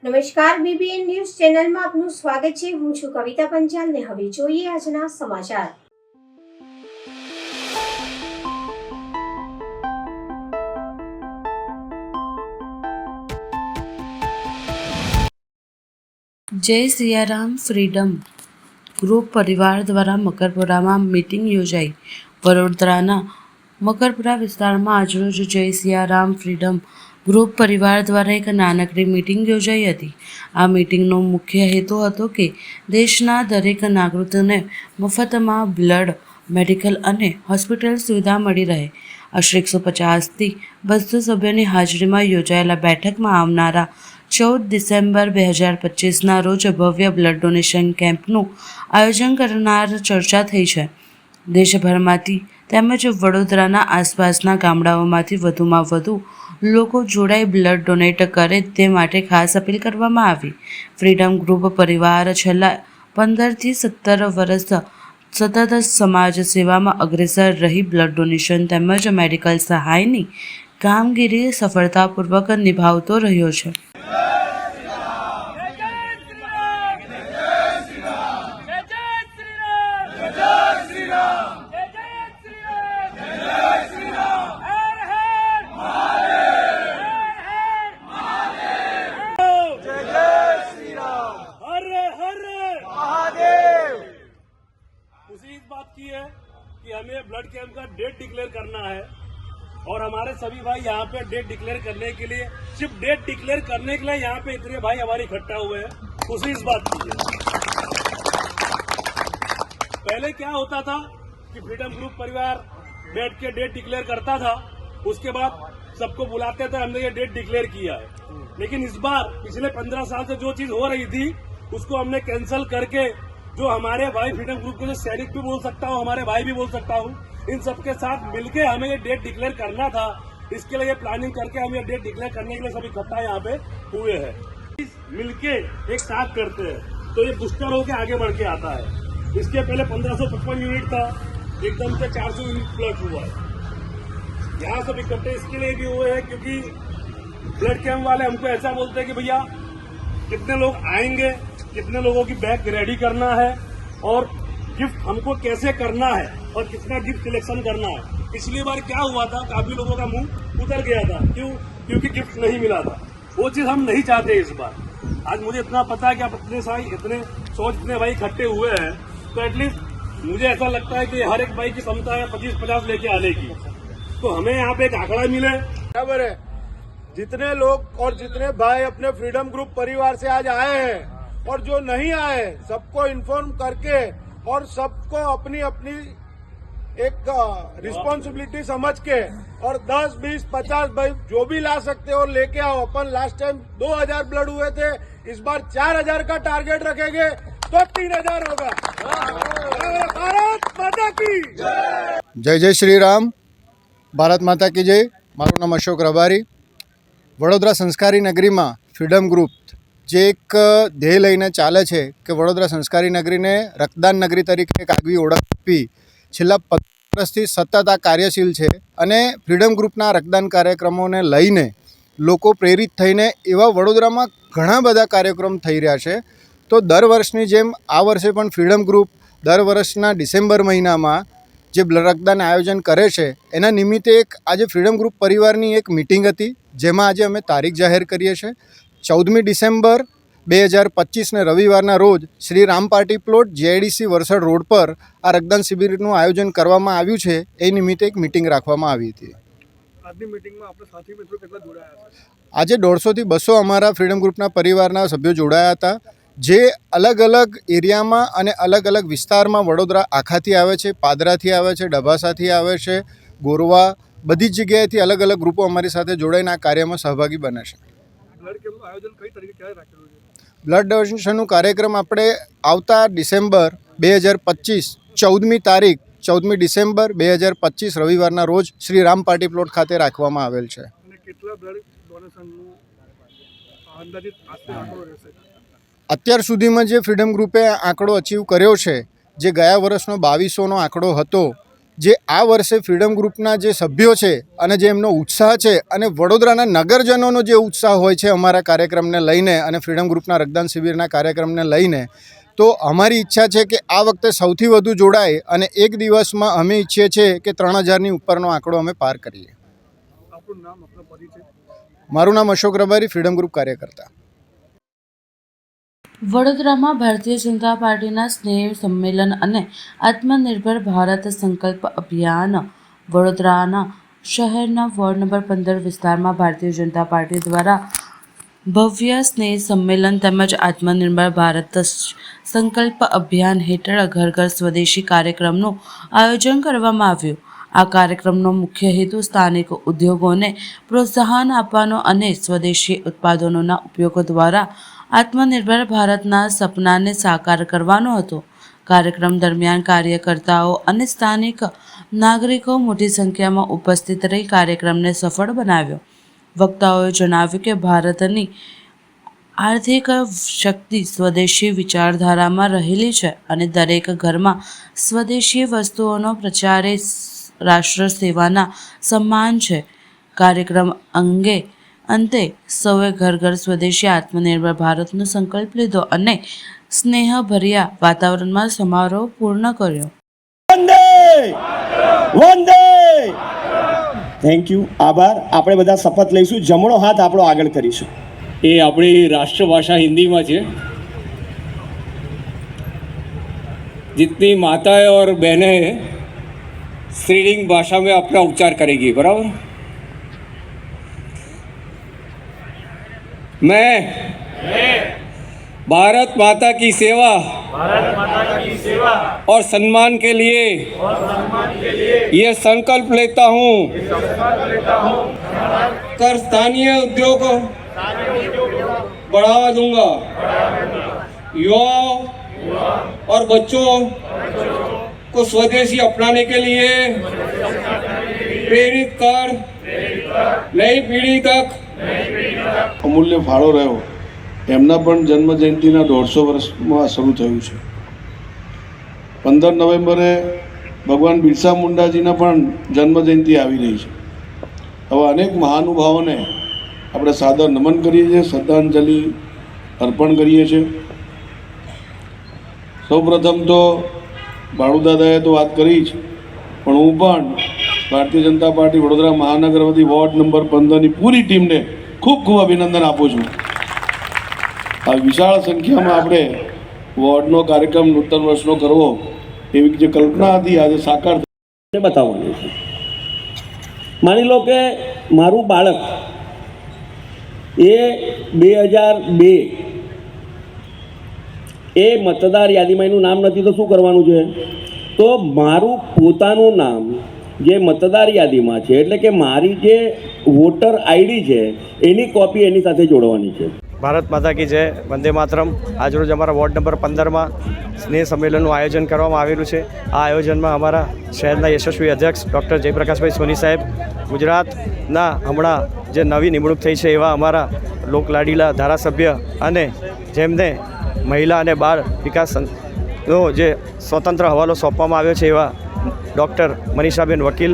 નમસ્કાર, BBN news ચેનલમાં આપનું સ્વાગત છે। હું છું કવિતા પંચાલ ને હવે જોઈએ આજના સમાચાર। જય સિયારામ ફ્રીડમ ગ્રુપ પરિવાર દ્વારા મકરપુરામાં મીટિંગ યોજાઈ। વડોદરાના મકરપુરા વિસ્તારમાં આજરોજ જય સિયારામ ફ્રીડમ ગ્રુપ પરિવાર દ્વારા એક નાનકડી મીટિંગ યોજાઈ હતી। આ મીટિંગનો મુખ્ય હેતુ હતો કે દેશના દરેક નાગરિકોને મફતમાં બ્લડ, મેડિકલ અને હોસ્પિટલ સુવિધા મળી રહે। આશરે 150થી 200 સભ્યોની હાજરીમાં યોજાયેલા બેઠકમાં આવનારા 14 ડિસેમ્બર 2025ના રોજ ભવ્ય બ્લડ ડોનેશન કેમ્પનું આયોજન કરનાર ચર્ચા થઈ છે। દેશભરમાંથી તેમજ વડોદરાના આસપાસના ગામડાઓમાંથી વધુમાં વધુ લોકો જોડાઈ બ્લડ ડોનેટ કરે તે માટે ખાસ અપીલ કરવામાં આવી। ફ્રીડમ ગ્રુપ પરિવાર છેલ્લા 15થી 17 વર્ષ સતત સમાજ સેવામાં અગ્રેસર રહી બ્લડ ડોનેશન તેમજ મેડિકલ સહાયની કામગીરી સફળતાપૂર્વક નિભાવતો રહ્યો છે। इस बात की है कि हमें ब्लड कैंप का डेट डिक्लेयर करना है और हमारे सभी भाई यहाँ पे डेट डिक्लेयर करने के लिए, सिर्फ डेट डिक्लेयर करने के लिए यहाँ पे इतने भाई हमारे इकट्ठा हुए हैं। खुशी इस बात की है। पहले क्या होता था कि फ्रीडम ग्रुप परिवार बैठ के डेट डिक्लेयर करता था, उसके बाद सबको बुलाते थे, हमने ये डेट डिक्लेयर किया है। लेकिन इस बार पिछले 15 साल से जो चीज हो रही थी उसको हमने कैंसिल करके जो हमारे भाई फ्रीडम ग्रुप के जो सैनिक भी बोल सकता हूँ, हमारे भाई भी बोल सकता हूँ, इन सबके साथ मिलके हमें ये डेट डिक्लेयर करना था। इसके लिए प्लानिंग करके हम ये डेट डिक्लेयर करने के लिए सभी इकट्ठा यहाँ पे हुए हैं। मिलके एक साथ करते हैं तो ये बूस्टर होके आगे बढ़ के आता है। इसके पहले 1555 यूनिट था, एकदम से 400 यूनिट प्लस हुआ है। यहाँ सब इकट्ठे इसके लिए भी हुए हैं क्योंकि ब्लड कैंप वाले हमको ऐसा बोलते हैं कि भैया कितने लोग आएंगे, कितने लोगों की बैग रेडी करना है और गिफ्ट हमको कैसे करना है और कितना गिफ्ट सिलेक्शन करना है। पिछली बार क्या हुआ था, काफी लोगों का मुंह उतर गया था, क्योंकि गिफ्ट नहीं मिला था। वो चीज हम नहीं चाहते इस बार। आज मुझे इतना पता है कि आप इतने भाई इकट्ठे हुए हैं, तो एटलीस्ट मुझे ऐसा लगता है कि हर एक भाई की क्षमता है 25-50 लेके आने की, तो हमें यहाँ पे एक आंकड़ा मिले। बराबर है। जितने लोग और जितने भाई अपने फ्रीडम ग्रुप परिवार से आज आए हैं और जो नहीं आए, सबको इन्फॉर्म करके और सबको अपनी अपनी एक रिस्पॉन्सिबिलिटी समझ के और 10, 20, 50 भाई जो भी ला सकते हो लेके आओ। अपन लास्ट टाइम 2000 ब्लड हुए थे, इस बार 4000 का टारगेट रखेंगे तो 3000 होगा। भारत माता की जय जय श्री राम। भारत माता की जय। मारू नाम अशोक रबारी। वडोदरा संस्कारी नगरी में फ्रीडम ग्रुप जे एक ध्येय लईने चाले छे कि वडोदरा संस्कारी नगरी ने रक्तदान नगरी तरीके एक आगवी ओळख आपी छेल्ला 15 वर्षथी सतत आ कार्यशील छे अने फ्रीडम ग्रुपना रक्तदान कार्यक्रमोने लईने लोको प्रेरित थईने एवा वडोदरामां घणा बधा कार्यक्रम थई रह्या छे। तो दर वर्षनी जेम आ वर्षे पण फ्रीडम ग्रुप दर वर्षना डिसेम्बर महीनामां जे रक्तदान आयोजन करे छे एना निमित्ते एक आजे फ्रीडम ग्रुप परिवारनी एक मीटिंग हती, जेमां आजे अमे तारीख जाहेर करीए छे। 14 डिसेम्बर 2025 ने रविवारना रोज Shri Ram party plot JIDC Varsad road पर आ रक्तदान शिबिरનું आयोजन કરવામાં આવ્યું છે। એ નિમિત્તે એક મીટિંગ રાખવામાં આવી હતી। આજની મીટિંગમાં આપણે સાથી મિત્રો કેટલા જોડાયા છે? આજે 150 થી 200 અમારા ફ્રીડમ ગ્રુપના પરિવારના સભ્યો જોડાયા હતા, જે અલગ અલગ એરિયામાં અને અલગ અલગ વિસ્તારમાં વડોદરા આખાથી આવે છે, પાદરાથી આવે છે, ડભાસાથી આવે છે, ગોરવા, બધી જ જગ્યાએથી અલગ અલગ ગ્રુપો અમારી સાથે જોડાઈને આ કાર્યમાં સહભાગી બને છે। બ્લડ કેમ્પનું આયોજન કઈ તારીખે ક્યારે રાખેલું છે? બ્લડ ડોનેશનનો કાર્યક્રમ આપણે આવતા ડિસેમ્બર 2025 14મી તારીખ 14મી ડિસેમ્બર 2025 રવિવારના રોજ શ્રી રામ પાર્ટી પ્લોટ ખાતે રાખવામાં આવેલ છે। અને કેટલા બ્લડ ડોનેશનનું અંદાજિત આંકડો રહેશે? અત્યાર સુધીમાં જે ફ્રીડમ ગ્રુપે આંકડો અચીવ કર્યો છે, જે ગયા વર્ષનો 2200નો આંકડો હતો, જે આ વર્ષે ફ્રીડમ ગ્રુપના જે સભ્યો છે અને જે એમનો ઉત્સાહ છે અને વડોદરાના નગરજનોનો જે ઉત્સાહ હોય છે અમારા કાર્યક્રમને લઈને અને ફ્રીડમ ગ્રુપના રક્તદાન શિબિરના કાર્યક્રમને લઈને, તો અમારી ઈચ્છા છે કે આ વખતે સૌથી વધુ જોડાય અને એક દિવસમાં અમે ઈચ્છીએ છીએ કે 3000ની ઉપરનો આંકડો અમે પાર કરીએ. મારું નામ અશોક રબારી, ફ્રીડમ ગ્રુપ કાર્યકર્તા. વડોદરામાં ભારતીય જનતા પાર્ટીના સ્નેહ સંમેલન અને આત્મનિર્ભર ભારત સંકલ્પ અભિયાન વડોદરાના શહેરના વોર્ડ નંબર 15 વિસ્તારમાં ભારતીય જનતા પાર્ટી દ્વારા ભવ્ય સ્નેહ સંમેલન તેમજ આત્મનિર્ભર ભારત સંકલ્પ અભિયાન હેઠળ ઘર ઘર સ્વદેશી કાર્યક્રમનું આયોજન કરવામાં આવ્યું. આ કાર્યક્રમનો મુખ્ય હેતુ સ્થાનિક ઉદ્યોગોને પ્રોત્સાહન આપવાનો અને સ્વદેશી ઉત્પાદનોના ઉપયોગ દ્વારા આત્મનિર્ભર ભારતના સપનાને સાકાર કરવાનો હતો. કાર્યક્રમ દરમિયાન કાર્યકર્તાઓ અને સ્થાનિક નાગરિકો મોટી સંખ્યામાં ઉપસ્થિત રહી કાર્યક્રમને સફળ બનાવ્યો. વક્તાઓએ જણાવ્યું કે ભારતની આર્થિક શક્તિ સ્વદેશી વિચારધારામાં રહેલી છે અને દરેક ઘરમાં સ્વદેશી વસ્તુઓનો પ્રચાર એ રાષ્ટ્ર સેવાના સમાન છે. કાર્યક્રમ અંતે સૌએ ઘર ઘર સ્વદેશી આત્મનિર્ભર ભારતનો સંકલ્પ લીધો અને સ્નેહભર્યા વાતાવરણમાં સમારોહ પૂર્ણ કર્યો. થેન્ક યુ, આભાર. આપણે બધા શપથ લઈશું, જમણો હાથ આપણો આગળ કરીશું. એ આપણી राष्ट्रभाषा हिंदी में है. जितनी माताएं और बहनें स्त्रीलिंग भाषा में अपना उच्चार करेगी, बराबर. मैं भारत माता की सेवा और सम्मान के लिए ये संकल्प लेता हूँ कर स्थानीय उद्योग को बढ़ावा दूंगा. युवाओं और बच्चों को स्वदेशी अपनाने के लिए प्रेरित कर नई पीढ़ी तक અમૂલ્ય ફાળો રહ્યો. એમના પણ જન્મ જયંતિના 150 વર્ષમાં શરૂ થયું છે. 15 નવેમ્બરે ભગવાન બિરસા મુંડાજીના પણ જન્મ જયંતિ આવી રહી છે. હવે અનેક મહાનુભાવોને આપણે સાદર નમન કરીએ છીએ, શ્રદ્ધાંજલિ અર્પણ કરીએ છીએ. સૌપ્રથમ તો ભાડુદાદાએ તો વાત કરી જ, પણ હું પણ ભારતીય જનતા પાર્ટી વડોદરા મહાનગર વતી વોર્ડ નંબર 15ની પૂરી ટીમને ખૂબ ખૂબ અભિનંદન આપું છું. આ વિશાળ સંખ્યામાં આપણે વોર્ડનો કાર્યક્રમ નૂતન વર્ષનો કરવો એવી જે કલ્પના હતી આજે સાકાર બતાવવાનું છે. માની લો કે મારું બાળક એ 2002 એ મતદાર યાદીમાં એનું નામ નથી તો શું કરવાનું છે? તો મારું પોતાનું નામ જે મતદાર યાદીમાં છે, એટલે કે મારી જે વોટર આઈડી છે એની કોપી એની સાથે જોડવાની છે. ભારત માતા કી જય, વંદે માતરમ. આજરોજ અમારા વોર્ડ નંબર 15માં સ્નેહ સંમેલનનું આયોજન કરવામાં આવેલું છે. આ આયોજનમાં અમારા શહેરના યશસ્વી અધ્યક્ષ ડૉક્ટર જયપ્રકાશભાઈ સોની સાહેબ, ગુજરાતના હમણાં જે નવી નિમણૂક થઈ છે એવા અમારા લોકલાડીલા ધારાસભ્ય અને જેમને મહિલા અને બાળ વિકાસનો જે સ્વતંત્ર હવાલો સોંપવામાં આવ્યો છે એવા ડૉક્ટર મનીષાબેન વકીલ,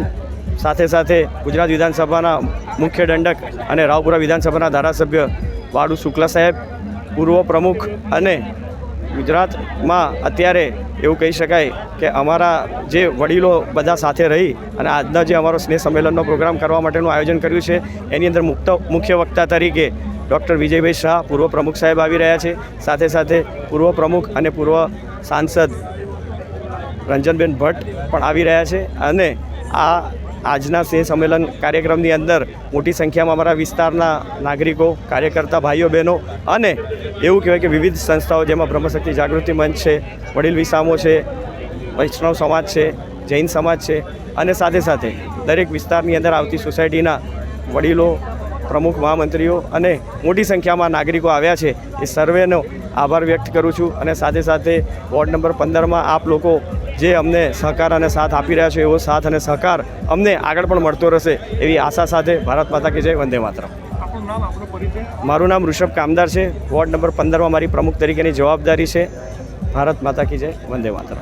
સાથે સાથે ગુજરાત વિધાનસભાના મુખ્ય દંડક અને રાવપુરા વિધાનસભાના ધારાસભ્ય વાડુ શુક્લા સાહેબ, પૂર્વ પ્રમુખ અને ગુજરાતમાં અત્યારે એવું કહી શકાય કે અમારા જે વડીલો બધા સાથે રહી અને આજના જે અમારો સ્નેહ સંમેલનનો પ્રોગ્રામ કરવા માટેનું આયોજન કર્યું છે એની અંદર મુખ્ય વક્તા તરીકે ડૉક્ટર વિજયભાઈ શાહ પૂર્વ પ્રમુખ સાહેબ આવી રહ્યા છે. સાથે સાથે પૂર્વ પ્રમુખ અને પૂર્વ સાંસદ રંજનબેન ભટ્ટ પણ આવી રહ્યા છે. અને આજના સ્નેહ સંમેલન કાર્યક્રમની અંદર મોટી સંખ્યામાં અમારા વિસ્તારના નાગરિકો, કાર્યકર્તા ભાઈઓ બહેનો અને એવું કહેવાય કે વિવિધ સંસ્થાઓ જેમાં બ્રહ્મશક્તિ જાગૃતિ મંચ છે, વડીલ વિસામો છે, વૈષ્ણવ સમાજ છે, જૈન સમાજ છે અને સાથે સાથે દરેક વિસ્તારની અંદર આવતી સોસાયટીના વડીલો, પ્રમુખ, મહામંત્રીઓ અને મોટી સંખ્યામાં નાગરિકો આવ્યા છે. એ સર્વેનો આભાર વ્યક્ત કરું છું. અને સાથે સાથે વોર્ડ નંબર 15માં આપ લોકો જે અમને સહકાર અને સાથ આપી રહ્યા છો એવો સાથ અને સહકાર અમને આગળ પણ મળતો રહેશે એવી આશા સાથે ભારત માતા કી જય, વંદે માતરમ. મારું નામ ઋષભ કામદાર છે. વોર્ડ નંબર 15માં મારી પ્રમુખ તરીકેની જવાબદારી છે. ભારત માતા કી જય, વંદે માતરમ.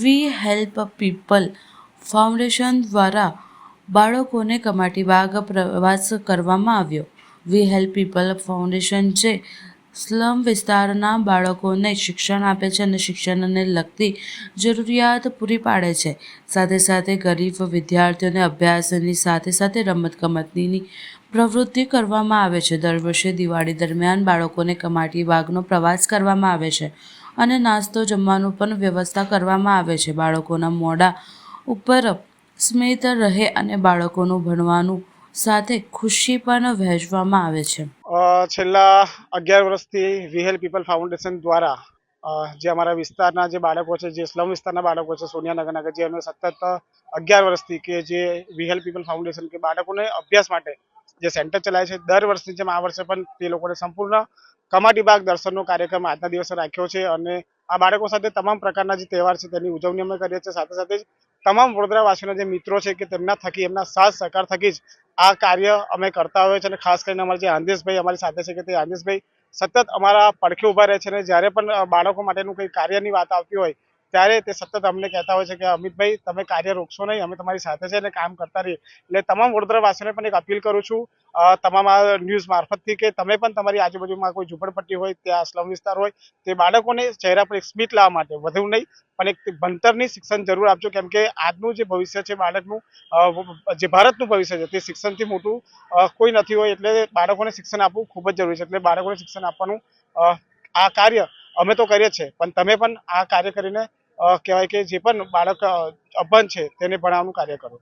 વી હેલ્પ પીપલ ફાઉન્ડેશન દ્વારા બાળકોને કમાટી બાગ પ્રવાસ કરવામાં આવ્યો. વી હેલ્પ પીપલ ફાઉન્ડેશન જે સ્લમ વિસ્તારના બાળકોને શિક્ષણ આપે છે અને શિક્ષણને લગતી જરૂરિયાત પૂરી પાડે છે. સાથે સાથે ગરીબ વિદ્યાર્થીઓને અભ્યાસની સાથે સાથે રમતગમતની પ્રવૃત્તિ કરવામાં આવે છે. દર વર્ષે દિવાળી દરમિયાન બાળકોને કમાટી બાગનો પ્રવાસ કરવામાં આવે છે અને નાસ્તો જમવાનું પણ વ્યવસ્થા કરવામાં આવે છે. બાળકોના મોઢા ઉપર સ્મિત રહે અને બાળકોનું ભણવાનું સાથે ખુશી પણ વહેંચવામાં આવે છે. છેલ્લા 11 વર્ષથી વી હેલ્પ પીપલ ફાઉન્ડેશન દ્વારા જે અમારા વિસ્તારના જે બાળકો છે, જે સ્લમ વિસ્તારના બાળકો છે, સોનિયાનગરના કે જે અમે સતત 11 વર્ષથી કે જે વી હેલ્પ પીપલ ફાઉન્ડેશન કે બાળકોને અભ્યાસ માટે જે સેન્ટર ચલાવે છે, દર વર્ષની જેમ આ વર્ષે પણ તે લોકોને સંપૂર્ણ કમાટી બાગ દર્શનનો કાર્યક્રમ આજના દિવસે રાખ્યો છે અને આ બાળકો સાથે તમામ પ્રકારના જે તહેવાર છે તેની ઉજવણી અમે કરીએ છીએ. સાથે સાથે જ તમામ વડોદરાવાસીઓના જે મિત્રો છે કે તેમના થકી, એમના સાથ સહકાર થકી જ આ કાર્ય અમે કરતા હોઈએ છીએ અને ખાસ કરીને અમારા જે આંદેશભાઈ અમારી સાથે છે કે તે આંદેશભાઈ સતત અમારા પડખે ઊભા રહે છે અને જ્યારે પણ બાળકો માટેનું કંઈ કાર્યની વાત આવતી હોય ત્યારે તે સતત અમને કહેતા હોય છે કે અમિતભાઈ, તમે કાર્ય રોકશો નહીં, અમે તમારી સાથે છે અને કામ કરતા રહીએ. એટલે તમામ વડોદરાવાસીઓને પણ એક અપીલ કરું છું તમામ આ ન્યૂઝ મારફતથી કે તમે પણ તમારી આજુબાજુમાં કોઈ ઝૂંપડપટ્ટી હોય, ત્યાં સ્લમ વિસ્તાર હોય, તે બાળકોને ચહેરા પર એક સ્મિત લાવવા માટે વધુ નહીં પણ એક ભણતરની શિક્ષણ જરૂર આપજો. કેમ કે આજનું જે ભવિષ્ય છે બાળકનું, જે ભારતનું ભવિષ્ય છે તે શિક્ષણથી મોટું કોઈ નથી હોય. એટલે બાળકોને શિક્ષણ આપવું ખૂબ જ જરૂરી છે. એટલે બાળકોને શિક્ષણ આપવાનું આ કાર્ય અમે તો કરીએ છીએ, પણ તમે પણ આ કાર્ય કરીને કહેવાય કે જે પણ બાળક અભણ છે તેને ભણાવવાનું કાર્ય કરો.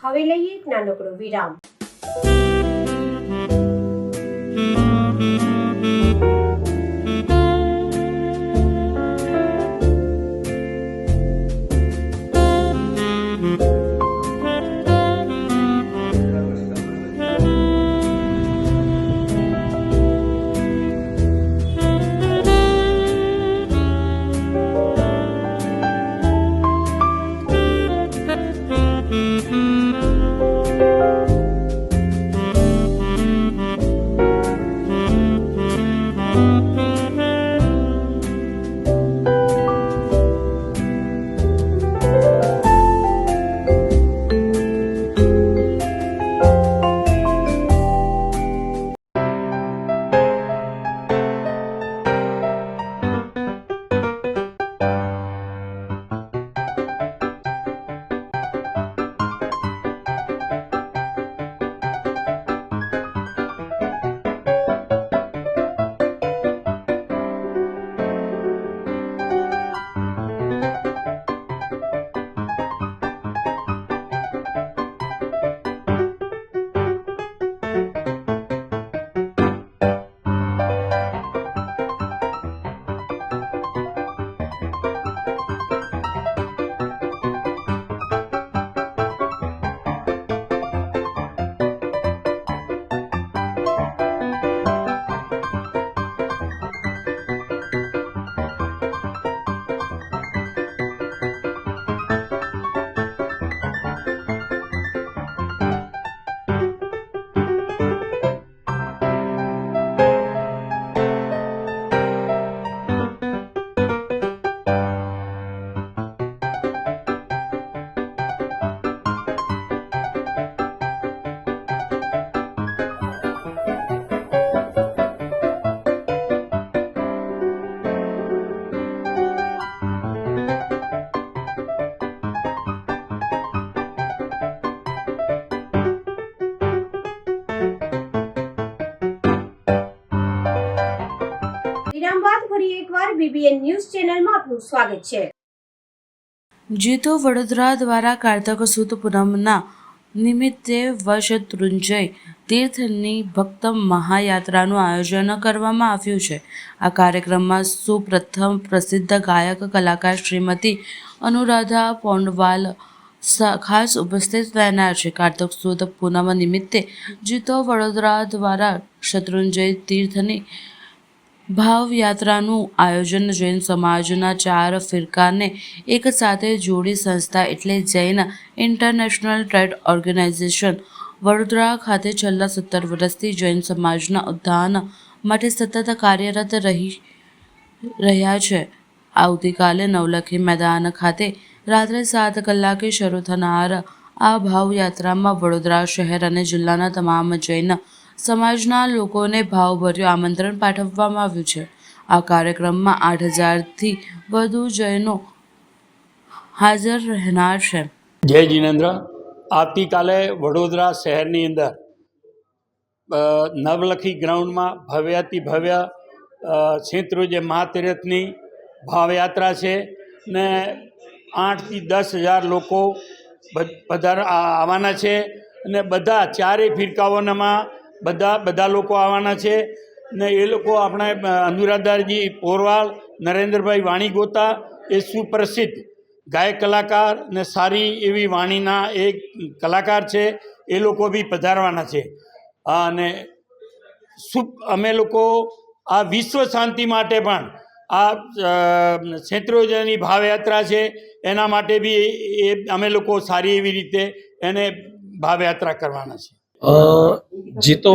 હવે લઈએ એક નાનકડો વિરામ. વિરામ બાદ ફરી એકવાર BBN ન્યૂઝ ચેનલમાં આપનું સ્વાગત છે. જીતો વડોદરા દ્વારા કાર્તક સુદ પૂનમના નિમિત્તે વશત્રુંજય તીર્થની ભક્ત મહાયાત્રાનું આયોજન કરવામાં આવ્યું છે. આ કાર્યક્રમમાં સુપ્રથમ પ્રસિદ્ધ ગાયક કલાકાર શ્રીમતી અનુરાધા પોંડવાલ ખાસ ઉપસ્થિત રહેનાર છે. કાર્તક સુદ પૂનમ નિમિત્તે જીતો વડોદરા દ્વારા શત્રુંજય તીર્થની ભાવયાત્રાનું આયોજન જૈન સમાજના 4 ફિરકાને એક સાથે જોડી સંસ્થા એટલે Jain International Trade Organisation Vadodara ખાતે છેલ્લા 17 વર્ષથી જૈન સમાજના ઉત્થાન માટે સતત કાર્યરત રહ્યા છે. આવતીકાલે નવલખી મેદાન ખાતે રાત્રે 7 કલાકે શરૂ થનાર આ ભાવયાત્રામાં વડોદરા શહેર અને જિલ્લાના તમામ જૈન સમાજના લોકોને ભાવભર્યું આમંત્રણ પાઠવવામાં આવ્યું છે. આ કાર્યક્રમમાં 8000થી વધુ જૈનો હાજર રહેનાર છે. જય જિનેન્દ્ર. આવતીકાલે વડોદરા શહેરની અંદર નવલખી ગ્રાઉન્ડમાં ભવ્યાતિ ભવ્ય શેત્રુંજય મહાતીરથની ભાવયાત્રા છે ને 8થી 10,000 લોકો આવવાના છે અને બધા 4 ફિરકાઓનામાં બધા લોકો આવવાના છે ને એ લોકો આપણે અનુરાધાજી પોરવાલ, નરેન્દ્રભાઈ વાણીગોતા એ સુપ્રસિદ્ધ ગાયક કલાકાર ને સારી એવી વાણીના એક કલાકાર છે. એ લોકો બી પધારવાના છે અને અમે લોકો આ વિશ્વ શાંતિ માટે પણ આ શેત્રુંજયની ભાવયાત્રા છે એના માટે બી અમે લોકો સારી એવી રીતે એને ભાવયાત્રા કરવાના છે. જીતો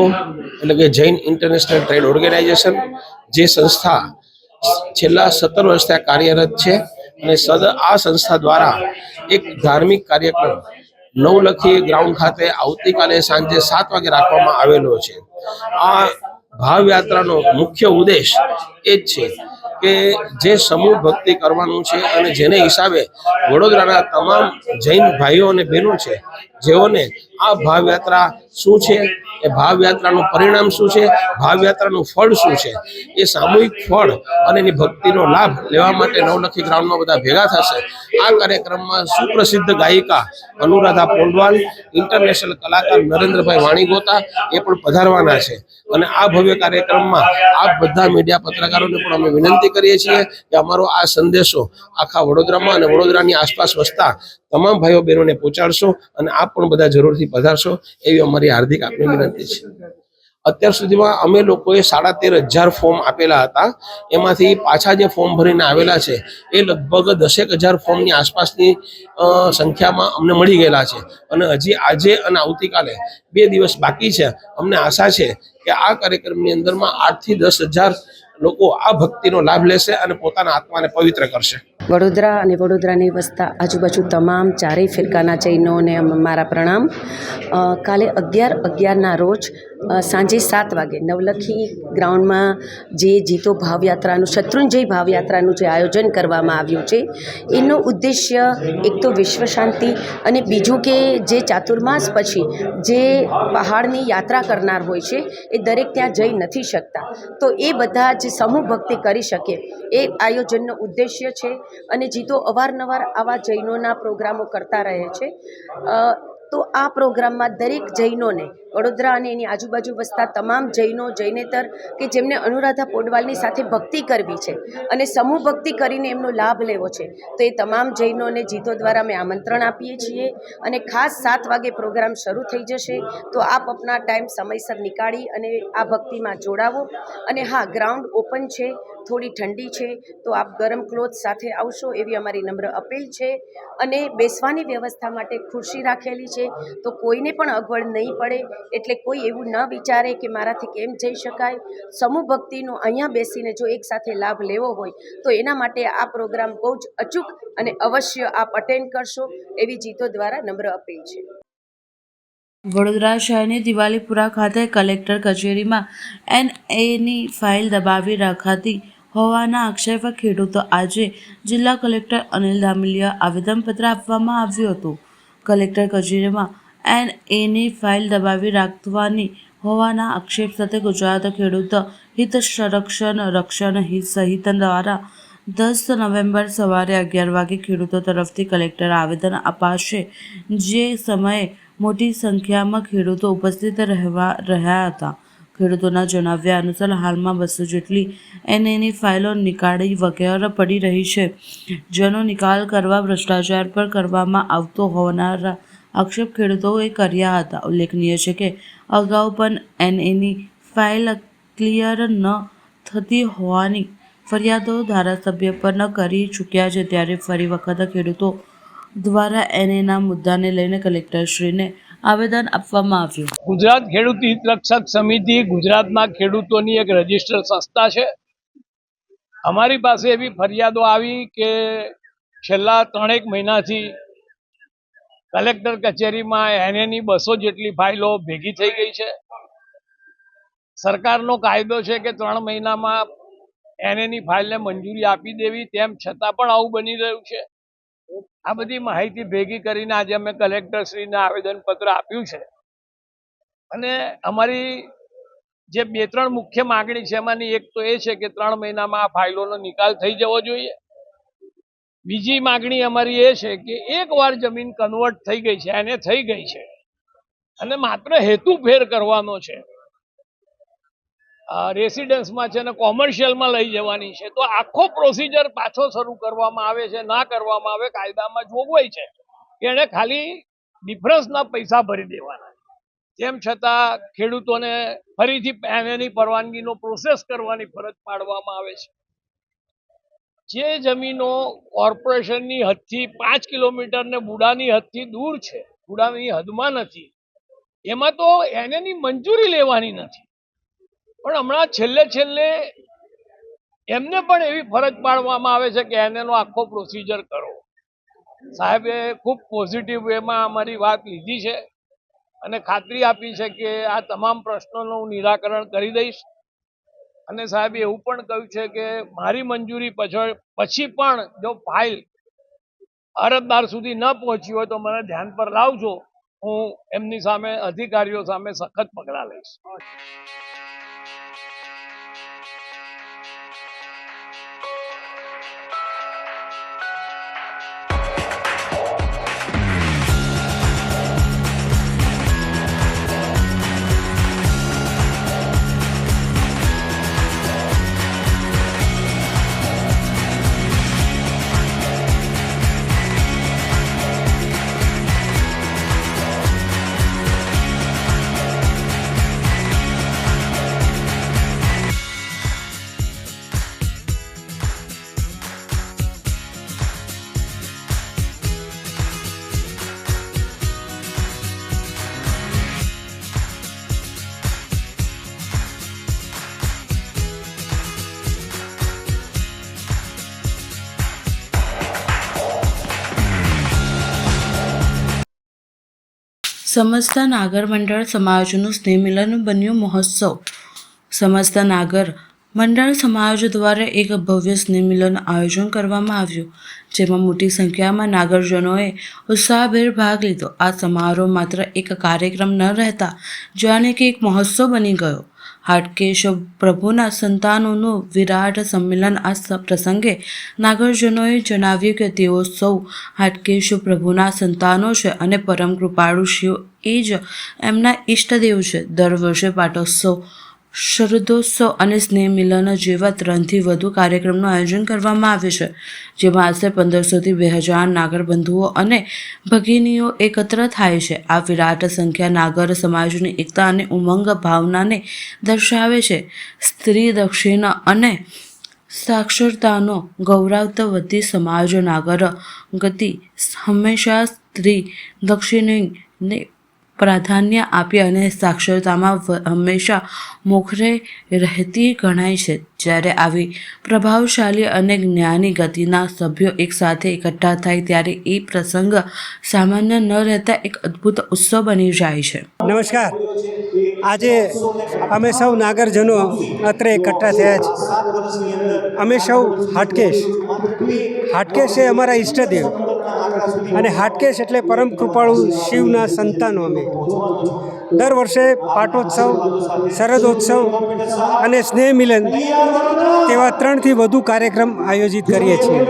એટલે કે જૈન ઇન્ટરનેશનલ ટ્રેડ ઓર્ગેનાઇઝેશન જે સંસ્થા છેલ્લા 17 વર્ષથી કાર્યરત છે અને આ સંસ્થા દ્વારા એક ધાર્મિક કાર્યક્રમ નવલખી ગ્રાઉન્ડ ખાતે આવતીકાલે સાંજે 7 વાગે રાખવામાં આવેલો છે. આ ભાવયાત્રાનો મુખ્ય ઉદ્દેશ એ જ છે કે જે સમૂહ ભક્તિ કરવાનું છે અને જેને હિસાબે વડોદરાના તમામ જૈન ભાઈઓ અને બહેનો છે જેઓને આ ભાવયાત્રા શું છે, એ ભાવયાત્રાનું પરિણામ શું છે, ભાવયાત્રાનું ફળ શું છે, એ સામૂહિક ફળ અને એની ભક્તિનો લાભ લેવા માટે નવલખી ગ્રાઉન્ડમાં બધા ભેગા થશે. આ કાર્યક્રમમાં સુપ્રસિદ્ધ ગાયિકા અનુરાધા પોંડવાલ, ઇન્ટરનેશનલ કલાકાર નરેન્દ્રભાઈ વાણીગોતા એ પણ પધારવાના છે અને આ ભવ્ય કાર્યક્રમમાં આપ બધા મીડિયા પત્રકારોને પણ અમે વિનંતી કરીએ છીએ કે અમારો આ સંદેશો આખા વડોદરામાં અને વડોદરાની આસપાસ વસતા તમામ ભાઈઓ બહેનોને પહોંચાડશો અને આપ પણ બધા જરૂરથી પધારશો એવી અમારી હાર્દિક આપને વિનંતી છે. અત્યાર સુધીમાં અમે લોકોએ 13,500 ફોર્મ આપેલા હતા. એમાંથી પાછા જે ફોર્મ ભરીને આવેલા છે એ લગભગ 10,000 ફોર્મની આસપાસની સંખ્યામાં અમને મળી ગયેલા છે અને હજી આજે અને આવતીકાલે 2 દિવસ બાકી છે. અમને આશા છે કે આ કાર્યક્રમની અંદરમાં 8થી 10,000 લોકો આ ભક્તિનો લાભ લેશે અને પોતાના આત્માને પવિત્ર કરશે. વડોદરા અને વડોદરાની વસતા આજુબાજુ તમામ 4 ફિરકાના જૈનોને મારા પ્રણામ. કાલે 11/11ના રોજ સાંજે 7 વાગે નવલખી ગ્રાઉન્ડમાં જે જીતો ભાવયાત્રાનું શત્રુંજય ભાવયાત્રાનું જે આયોજન કરવામાં આવ્યું છે એનો ઉદ્દેશ્ય એક તો વિશ્વ શાંતિ અને બીજું કે જે ચાતુર્માસ પછી જે પહાડની યાત્રા કરનાર હોય છે એ દરેક ત્યાં જઈ નથી શકતા, તો એ બધા જ સમૂહ ભક્તિ કરી શકે એ આયોજનનો ઉદ્દેશ્ય છે. અને જીતો અવારનવાર આવા જૈનોના પ્રોગ્રામો કરતા રહે છે. તો આ પ્રોગ્રામમાં દરેક જૈનોને વડોદરા અને એની આજુબાજુ વસતા તમામ જૈનો જૈનેતર કે જેમને અનુરાધા પોંડવાલની સાથે ભક્તિ કરવી છે અને સમૂહ ભક્તિ કરીને એમનો લાભ લેવો છે, તો એ તમામ જૈનોને જીતો દ્વારા અમે આમંત્રણ આપીએ છીએ અને ખાસ 7 વાગે પ્રોગ્રામ શરૂ થઈ જશે. તો આપ આપના ટાઈમ સમયસર નીકાળી અને આ ભક્તિમાં જોડાવો. અને હા, ગ્રાઉન્ડ ઓપન છે, થોડી ઠંડી છે, તો આપ ગરમ ક્લોથ સાથે આવશો એવી અમારી નમ્ર અપીલ છે. અને બેસવાની વ્યવસ્થા માટે ખુરશી રાખેલી છે, તો કોઈને પણ અગવડ નહીં પડે. એટલે કોઈ એવું ન વિચારે કે મારાથી કેમ જઈ શકાય. સમૂહ ભક્તિનો અહીંયા બેસીને જો એક સાથે લાભ લેવો હોય તો એના માટે આ પ્રોગ્રામ બહુ જ અચૂક અને અવશ્ય આપ અટેન્ડ કરશો એવી જીતો દ્વારા નમ્ર અપીલ છે. વડોદરા શહેરની દિવાલીપુરા ખાતે કલેક્ટર કચેરીમાં NAની ફાઇલ દબાવી રખાતી હોવાના આક્ષેપ ખેડૂતો આજે જિલ્લા કલેક્ટર અનિલ ધામેલિયા આવેદનપત્ર આપવામાં આવ્યું હતું. કલેક્ટર કચેરીમાં NAની ફાઇલ દબાવી રાખવાની હોવાના આક્ષેપ સાથે ગુજરાત ખેડૂત હિત સંરક્ષણ રક્ષણ હિત સહિત દ્વારા 10 નવેમ્બર સવારે 11 વાગે ખેડૂતો તરફથી કલેક્ટર આવેદન અપાશે, જે સમયે મોટી સંખ્યામાં ખેડૂતો ઉપસ્થિત રહ્યા હતા. ખેડૂતોના જણાવ્યા અનુસાર હાલમાં 200 જેટલી એનએની ફાઇલો નિકાળી વગેરે પડી રહી છે, જેનો નિકાલ કરવા ભ્રષ્ટાચાર પર કરવામાં આવતો હોવાના આક્ષેપ ખેડૂતોએ કર્યા હતા. ઉલ્લેખનીય છે કે અગાઉ પણ એનએની ફાઇલ ક્લિયર ન થતી હોવાની ફરિયાદો ધારાસભ્ય પર ન કરી ચૂક્યા છે, ત્યારે ફરી વખત ખેડૂતો દ્વારા એનએના મુદ્દાને લઈને કલેક્ટરશ્રીને આવેદન આપવામાં આવ્યું. ગુજરાત ખેડૂત હિત રક્ષક સમિતિ ગુજરાતના ખેડૂતોની એક રજિસ્ટર્ડ સંસ્થા છે. અમારી પાસે એવી ફરિયાદો આવી કે છેલ્લા 3 મહિનાથી કલેક્ટર કચેરીમાં એનએની 200 જેટલી ફાઇલો ભેગી થઈ ગઈ છે. સરકારનો કાયદો છે કે 3 મહિનામાં એનએની ફાઇલને મંજૂરી આપી દેવી, તેમ છતાં પણ આવું બની રહ્યું છે. આ બધી માહિતી ભેગી કરીને આજે અમે કલેક્ટરશ્રીને આવેદનપત્ર આપ્યું છે. અને અમારી જે 2-3 મુખ્ય માગણી છે એમાંની એક તો એ છે કે 3 મહિનામાં આ ફાઇલોનો નિકાલ થઈ જવો જોઈએ. બીજી માગણી અમારી એ છે કે એકવાર જમીન કન્વર્ટ થઈ ગઈ છે, એને થઈ ગઈ છે અને માત્ર હેતુ ફેર કરવાનો છે, રેસિડન્સમાં છે અને કોમર્શિયલમાં લઈ જવાની છે, તો આખો પ્રોસિજર પાછો શરૂ કરવામાં આવે છે. ના કરવામાં આવે, કાયદામાં જોગવાઈ છે કે એને ખાલી ડિફરન્સના પૈસા ભરી દેવાના. તેમ છતાં ખેડૂતોને ફરીથી એની પરવાનગીનો પ્રોસેસ કરવાની ફરજ પાડવામાં આવે છે. જે જમીનો કોર્પોરેશનની હદથી 5 કિલોમીટર ને બુડાની હદથી દૂર છે, બુડાની હદમાં નથી, એમાં તો એની મંજૂરી લેવાની નથી. પણ હમણાં છેલ્લે એમને પણ એવી ફરજ પાડવામાં આવે છે કે એનો આખો પ્રોસિજર કરો. સાહેબે ખૂબ પોઝિટિવ વેમાં અમારી વાત લીધી છે અને ખાતરી આપી છે કે આ તમામ પ્રશ્નોનું હું નિરાકરણ કરી દઈશ. અને સાહેબે એવું પણ કહ્યું છે કે મારી મંજૂરી પછી પણ જો ફાઇલ અરજદાર સુધી ન પહોંચી હોય તો મને ધ્યાન પર લાવજો. હું એમની સામે, અધિકારીઓ સામે સખત પગલાં લઈશ. સમસ્ત નાગર મંડળ સમાજનું સ્નેહ મિલન બન્યું મહોત્સવ. સમસ્ત નાગર મંડળ સમાજ દ્વારા એક ભવ્ય સ્નેહ મિલન આયોજન કરવામાં આવ્યું, જેમાં મોટી સંખ્યામાં નાગરજનોએ ઉત્સાહભેર ભાગ લીધો. આ સમારોહ માત્ર એક કાર્યક્રમ ન રહેતા જાણે કે એક મહોત્સવ બની ગયો. હાટકેશ પ્રભુના સંતાનોનું વિરાટ સંમેલન. આ પ્રસંગે નાગરજનોએ જણાવ્યું કે તેઓ સૌ હાટકેશ પ્રભુના સંતાનો છે અને પરમ કૃપાળુ શિવ એ જ એમના ઈષ્ટદેવ છે. દર વર્ષે પાટોત્સવ, શરદોત્સવ અને સ્નેહ મિલન જેવા 3થી વધુ કાર્યક્રમનું આયોજન કરવામાં આવે છે, જેમાં આશરે 1500થી 2000 નાગર બંધુઓ અને ભગિનીઓ એકત્ર થાય છે. આ વિરાટ સંખ્યા નાગર સમાજની એકતા અને ઉમંગ ભાવનાને દર્શાવે છે. સ્ત્રી દક્ષિણ અને સાક્ષરતાનો ગૌરવવતી સમાજ નાગર ગતિ હંમેશા સ્ત્રી દક્ષિણીને પ્રાધાન્ય આપી અને સાક્ષરતામાં હંમેશા મોખરે રહેતી ગણાય છે. જ્યારે આવી પ્રભાવશાળી અને જ્ઞાની ગતિના સભ્યો એકસાથે એકઠા થાય ત્યારે એ પ્રસંગ સામાન્ય ન રહેતા એક અદ્ભુત ઉત્સવ બની જાય છે. નમસ્કાર. આજે અમે સૌ નાગરજનો અત્રે એકઠા થયા છે. અમે સૌ હાટકેશ એ અમારા ઈષ્ટદેવ અને હાટકેશ એટલે પરમ કૃપાળુ શિવના સંતાનો અમે. દર વર્ષે પાટોત્સવ, શરદોત્સવ અને સ્નેહ મિલન તેવા 3થી વધુ કાર્યક્રમ આયોજિત કરીએ છીએ.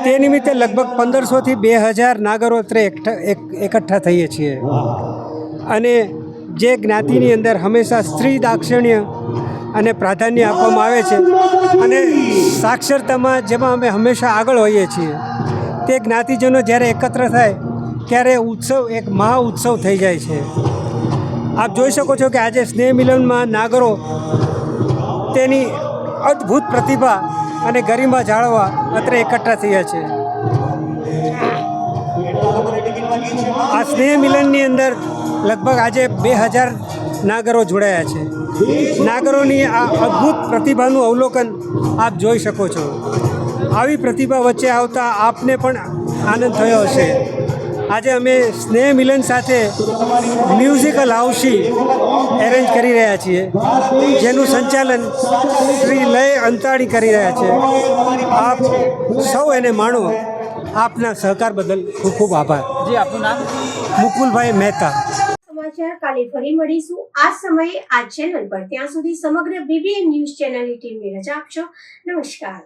તે નિમિત્તે લગભગ 1500થી 2000 નાગરો એકઠા થઈએ છીએ. અને જે જ્ઞાતિની અંદર હંમેશા સ્ત્રી દાક્ષિણ્ય અને પ્રાધાન્ય આપવામાં આવે છે અને સાક્ષરતામાં જેમાં અમે હંમેશા આગળ હોઈએ છીએ, તે જ્ઞાતિજનો જ્યારે એકત્ર થાય ત્યારે ઉત્સવ એક મહા ઉત્સવ થઈ જાય છે. આપ જોઈ શકો છો કે આજે સ્નેહ મિલનમાં નાગરો તેની અદ્ભુત પ્રતિભા અને ગરિમા જાળવવા અત્રે એકઠા થયા છે. આ સ્નેહ મિલનની અંદર લગભગ આજે 2000 નાગરો જોડાયા છે. નાગરોની આ અદ્ભુત પ્રતિભાનું અવલોકન આપ જોઈ શકો છો. આવી પ્રતિભા વચ્ચે આવતા આપને પણ આનંદ થયો હશે. આજે અમે સ્નેહ મિલન સાથે મ્યુઝિકલ હાઉસી એરેન્જ કરી રહ્યા છીએ, જેનું સંચાલન શ્રી લય અંતાણી કરી રહ્યા છે. આપ સૌ એને માણો. આપના સહકાર બદલ ખૂબ ખૂબ આભાર. જી, આપનું નામ? મુકુલભાઈ મહેતા. સમાચાર કાલે ફરી મળીશું આ સમયે આ ચેનલ પર. ત્યાં સુધી સમગ્ર BBN ન્યૂઝ ચેનલની ટીમને રજા આપશો. નમસ્કાર.